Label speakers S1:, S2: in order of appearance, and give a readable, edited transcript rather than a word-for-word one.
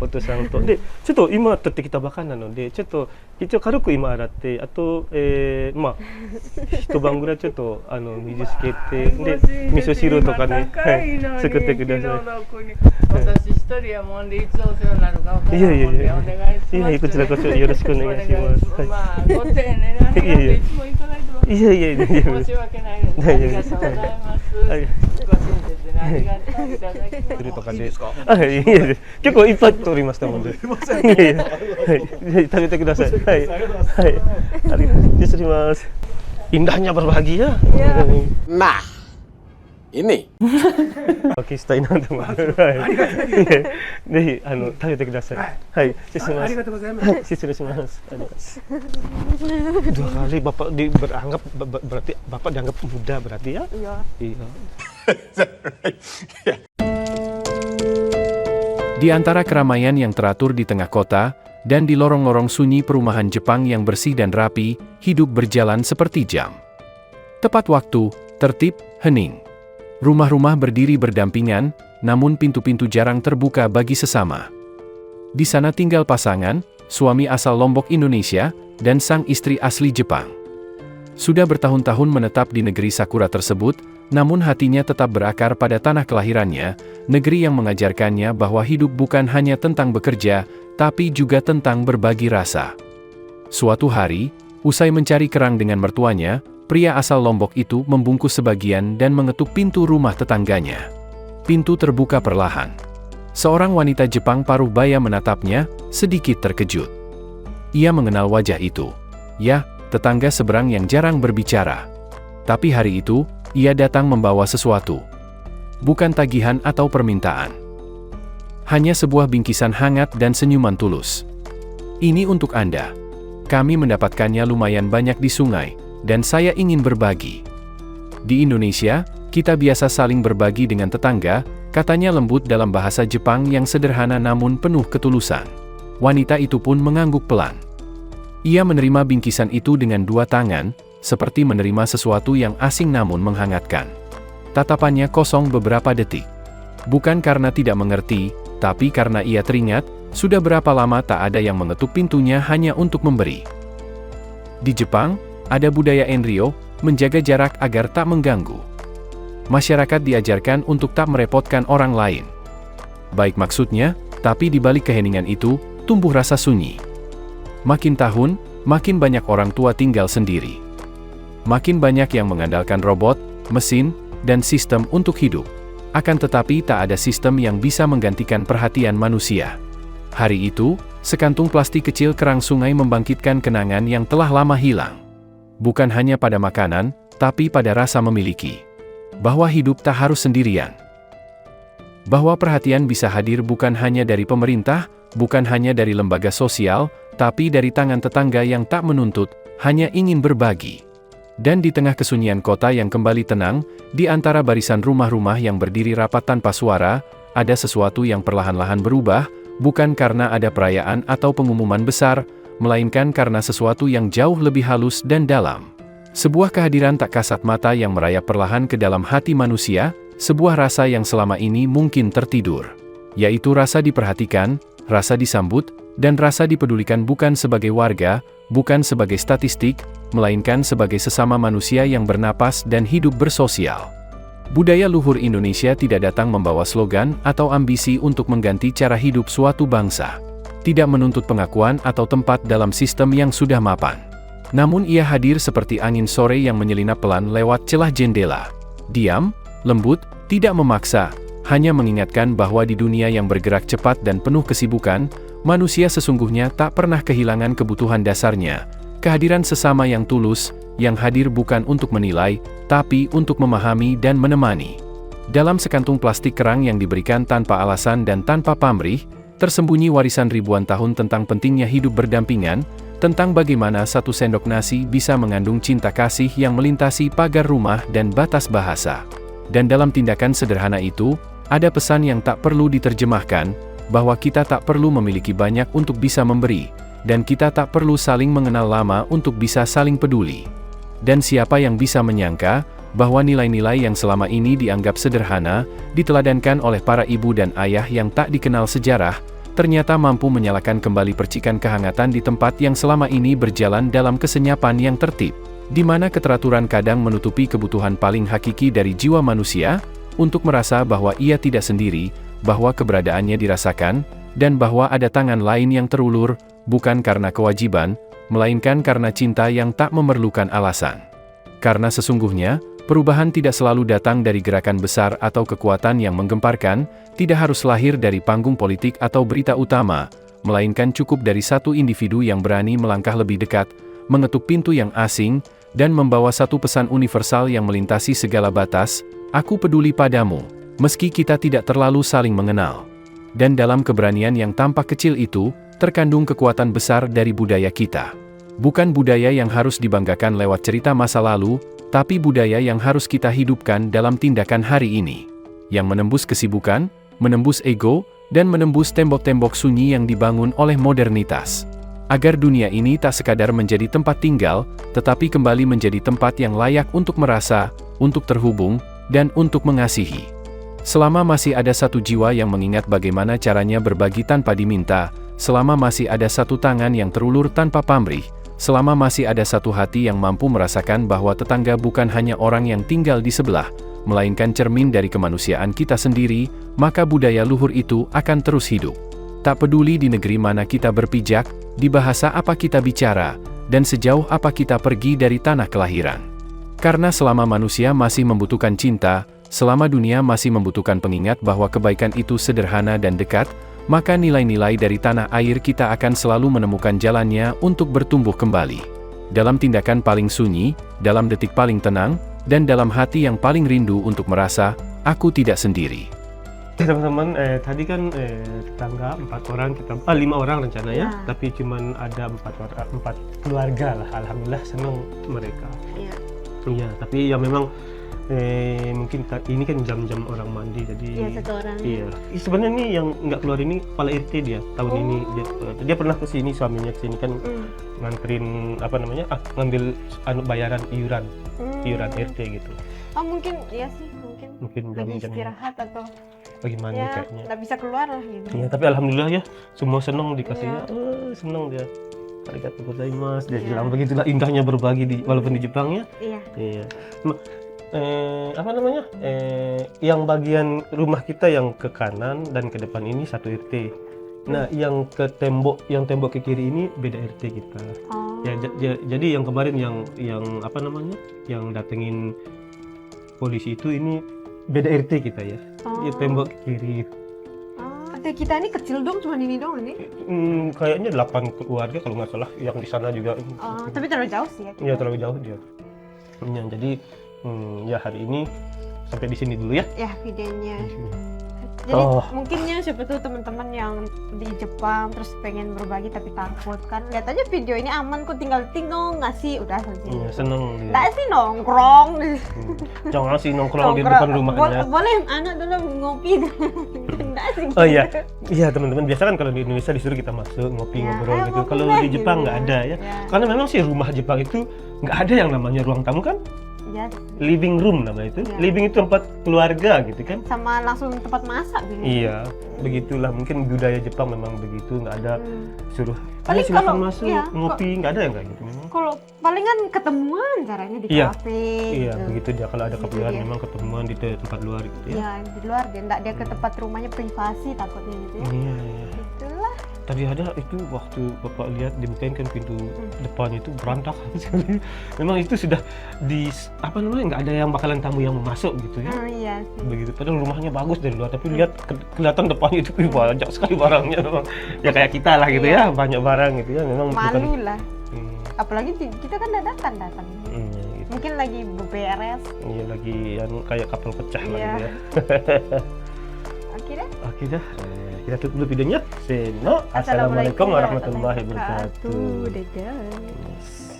S1: お父さんとでちょっと今取ってきたばかりなのでちょっと一応軽く今洗ってあと、まあ一晩ぐらいちょっと水つけてで味噌汁とかね、作ってください。
S2: 私一人やもんでいつお世話になるか分からないもんでお願いします。
S1: いやこちらこそよろしくお願いします。
S2: まあご丁寧なありがとういつもいただいてます。
S1: いや
S2: 申し訳ないです。ありがとうございます。ご親切でありがとういただきます。
S1: とかで結構いっぱい取りましたもんで。食べてください。はい。はい。ありがとうございます。Indahnya berbagi ya.
S3: Nah, ini.
S1: Oke,したいなと思って。はい。ぜひ食べてください。はい。失礼します。ありがとうございます。失礼します。Dua kali Bapak beranggap berarti Bapak dianggap muda berarti ya? Iya. Iya.
S4: Di antara keramaian yang teratur di tengah kota, dan di lorong-lorong sunyi perumahan Jepang yang bersih dan rapi, hidup berjalan seperti jam. Tepat waktu, tertib, hening. Rumah-rumah berdiri berdampingan, namun pintu-pintu jarang terbuka bagi sesama. Di sana tinggal pasangan, suami asal Lombok Indonesia, dan sang istri asli Jepang. Sudah bertahun-tahun menetap di negeri Sakura tersebut, namun hatinya tetap berakar pada tanah kelahirannya, negeri yang mengajarkannya bahwa hidup bukan hanya tentang bekerja, tapi juga tentang berbagi rasa. Suatu hari, usai mencari kerang dengan mertuanya, pria asal Lombok itu membungkus sebagian dan mengetuk pintu rumah tetangganya. Pintu terbuka perlahan. Seorang wanita Jepang paruh baya menatapnya, sedikit terkejut. Ia mengenal wajah itu. Ya, tetangga seberang yang jarang berbicara. Tapi hari itu, ia datang membawa sesuatu. Bukan tagihan atau permintaan. Hanya sebuah bingkisan hangat dan senyuman tulus. Ini untuk Anda. Kami mendapatkannya lumayan banyak di sungai, dan saya ingin berbagi. Di Indonesia, kita biasa saling berbagi dengan tetangga, katanya lembut dalam bahasa Jepang yang sederhana namun penuh ketulusan. Wanita itu pun mengangguk pelan. Ia menerima bingkisan itu dengan dua tangan, seperti menerima sesuatu yang asing namun menghangatkan. Tatapannya kosong beberapa detik. Bukan karena tidak mengerti, tapi karena ia teringat, sudah berapa lama tak ada yang mengetuk pintunya hanya untuk memberi. Di Jepang, ada budaya Enryo, menjaga jarak agar tak mengganggu. Masyarakat diajarkan untuk tak merepotkan orang lain. Baik maksudnya, tapi di balik keheningan itu, tumbuh rasa sunyi. Makin tahun, makin banyak orang tua tinggal sendiri. Makin banyak yang mengandalkan robot, mesin, dan sistem untuk hidup. Akan tetapi tak ada sistem yang bisa menggantikan perhatian manusia. Hari itu, sekantung plastik kecil kerang sungai membangkitkan kenangan yang telah lama hilang. Bukan hanya pada makanan, tapi pada rasa memiliki. Bahwa hidup tak harus sendirian. Bahwa perhatian bisa hadir bukan hanya dari pemerintah, bukan hanya dari lembaga sosial, tapi dari tangan tetangga yang tak menuntut, hanya ingin berbagi. Dan di tengah kesunyian kota yang kembali tenang, di antara barisan rumah-rumah yang berdiri rapat tanpa suara, ada sesuatu yang perlahan-lahan berubah, bukan karena ada perayaan atau pengumuman besar, melainkan karena sesuatu yang jauh lebih halus dan dalam. Sebuah kehadiran tak kasat mata yang merayap perlahan ke dalam hati manusia, sebuah rasa yang selama ini mungkin tertidur. Yaitu rasa diperhatikan, rasa disambut, dan rasa dipedulikan bukan sebagai warga, bukan sebagai statistik, melainkan sebagai sesama manusia yang bernapas dan hidup bersosial. Budaya luhur Indonesia tidak datang membawa slogan atau ambisi untuk mengganti cara hidup suatu bangsa. Tidak menuntut pengakuan atau tempat dalam sistem yang sudah mapan. Namun ia hadir seperti angin sore yang menyelinap pelan lewat celah jendela. Diam, lembut, tidak memaksa, hanya mengingatkan bahwa di dunia yang bergerak cepat dan penuh kesibukan, manusia sesungguhnya tak pernah kehilangan kebutuhan dasarnya. Kehadiran sesama yang tulus, yang hadir bukan untuk menilai, tapi untuk memahami dan menemani. Dalam sekantung plastik kerang yang diberikan tanpa alasan dan tanpa pamrih, tersembunyi warisan ribuan tahun tentang pentingnya hidup berdampingan, tentang bagaimana satu sendok nasi bisa mengandung cinta kasih yang melintasi pagar rumah dan batas bahasa. Dan dalam tindakan sederhana itu, ada pesan yang tak perlu diterjemahkan, bahwa kita tak perlu memiliki banyak untuk bisa memberi, dan kita tak perlu saling mengenal lama untuk bisa saling peduli. Dan siapa yang bisa menyangka, bahwa nilai-nilai yang selama ini dianggap sederhana, diteladankan oleh para ibu dan ayah yang tak dikenal sejarah, ternyata mampu menyalakan kembali percikan kehangatan di tempat yang selama ini berjalan dalam kesenyapan yang tertib, di mana keteraturan kadang menutupi kebutuhan paling hakiki dari jiwa manusia, untuk merasa bahwa ia tidak sendiri, bahwa keberadaannya dirasakan, dan bahwa ada tangan lain yang terulur, bukan karena kewajiban, melainkan karena cinta yang tak memerlukan alasan. Karena sesungguhnya, perubahan tidak selalu datang dari gerakan besar atau kekuatan yang menggemparkan, tidak harus lahir dari panggung politik atau berita utama, melainkan cukup dari satu individu yang berani melangkah lebih dekat, mengetuk pintu yang asing, dan membawa satu pesan universal yang melintasi segala batas, "Aku peduli padamu," meski kita tidak terlalu saling mengenal. Dan dalam keberanian yang tampak kecil itu, terkandung kekuatan besar dari budaya kita. Bukan budaya yang harus dibanggakan lewat cerita masa lalu, tapi budaya yang harus kita hidupkan dalam tindakan hari ini. Yang menembus kesibukan, menembus ego, dan menembus tembok-tembok sunyi yang dibangun oleh modernitas. Agar dunia ini tak sekadar menjadi tempat tinggal, tetapi kembali menjadi tempat yang layak untuk merasa, untuk terhubung, dan untuk mengasihi. Selama masih ada satu jiwa yang mengingat bagaimana caranya berbagi tanpa diminta, selama masih ada satu tangan yang terulur tanpa pamrih, selama masih ada satu hati yang mampu merasakan bahwa tetangga bukan hanya orang yang tinggal di sebelah, melainkan cermin dari kemanusiaan kita sendiri, maka budaya luhur itu akan terus hidup. Tak peduli di negeri mana kita berpijak, di bahasa apa kita bicara, dan sejauh apa kita pergi dari tanah kelahiran. Karena selama manusia masih membutuhkan cinta, selama dunia masih membutuhkan pengingat bahwa kebaikan itu sederhana dan dekat, maka nilai-nilai dari tanah air kita akan selalu menemukan jalannya untuk bertumbuh kembali. Dalam tindakan paling sunyi, dalam detik paling tenang, dan dalam hati yang paling rindu untuk merasa, "Aku tidak sendiri."
S1: Teman-teman, tadi kan tetangga 4 orang, 5 orang rencananya, tapi cuman ada 4 keluarga lah. Alhamdulillah senang mereka. Iya, tapi ya memang mungkin ini kan jam-jam orang mandi, jadi
S5: satu orang.
S1: Iya, sebenarnya nih yang nggak keluar ini kepala RT dia tahun ini. Dia pernah ke sini, suaminya ke sini kan nganterin ngambil bayaran iuran RT gitu.
S5: Mungkin iya sih, mungkin lagi
S1: jam-jam
S5: istirahat atau
S1: bagaimana
S5: ya
S1: kayaknya.
S5: nggak bisa keluar lah gitu.
S1: Iya, tapi alhamdulillah ya, semua senang dikasihnya. Senang dia. Arigatou gozaimasu. Dia bilang begitulah indahnya berbagi walaupun di Jepang ya. Iya. Yang bagian rumah kita yang ke kanan dan ke depan ini satu RT. Nah, yang tembok ke kiri ini beda RT kita. Jadi yang kemarin yang datengin polisi itu ini beda RT kita ya. Tembok ke kiri.
S5: RT kita ini kecil dong, cuma ini dong ini.
S1: Kayaknya 8 keluarga kalau nggak salah, yang di sana juga.
S5: Tapi terlalu jauh sih ya.
S1: Iya, terlalu jauh dia. Ya, jadi ya hari ini sampai di sini dulu ya.
S5: Ya, videonya. Jadi mungkinnya siapa tuh teman-teman yang di Jepang terus pengen berbagi tapi takut kan, lihat aja video ini aman kok, tinggal ngasih udah selesai.
S1: Iya, seneng dia.
S5: Nggak sih nongkrong.
S1: Jangan sih nongkrong di depan rumahnya.
S5: Boleh anak dulu ngopi. Nggak sih.
S1: Oh iya, teman-teman, biasa kan kalau di Indonesia disuruh kita masuk ngopi ngobrol gitu. Kalau di Jepang nggak ada ya. Karena memang sih rumah Jepang itu nggak ada yang namanya ruang tamu kan. Living room namanya itu. Living itu tempat keluarga gitu kan.
S5: Sama langsung tempat masak gitu.
S1: Iya, begitulah mungkin budaya Jepang memang begitu, nggak ada suruh
S5: paling
S1: silakan masuk ngopi, nggak ada yang kayak gitu memang.
S5: Kalau palingan ketemuan caranya di kafe.
S1: Iya, begitu dia kalau ada keperluan memang ketemuan di tempat luar gitu ya.
S5: Iya, di luar dia nggak dia ke tempat rumahnya privasi takutnya gitu ya.
S1: Iya.
S5: Itulah.
S1: Tadi ada itu waktu Bapak lihat dibukain kan pintu depannya itu berantakan sekali. Memang itu sudah nggak ada yang bakalan tamu yang mau masuk gitu ya.
S5: Iya sih.
S1: Begitu, padahal rumahnya bagus dari luar, tapi lihat kelihatan depannya itu banyak sekali barangnya memang. Ya kayak kita lah gitu ya, banyak barang gitu ya memang.
S5: Malu lah. Apalagi kita kan datang.
S1: Gitu.
S5: Mungkin lagi beberes.
S1: Iya, lagi kayak kapal pecah lah gitu ya. Oke dah. Kita tutup dulu videonya. Assalamualaikum warahmatullahi wabarakatuh.
S5: Dadah.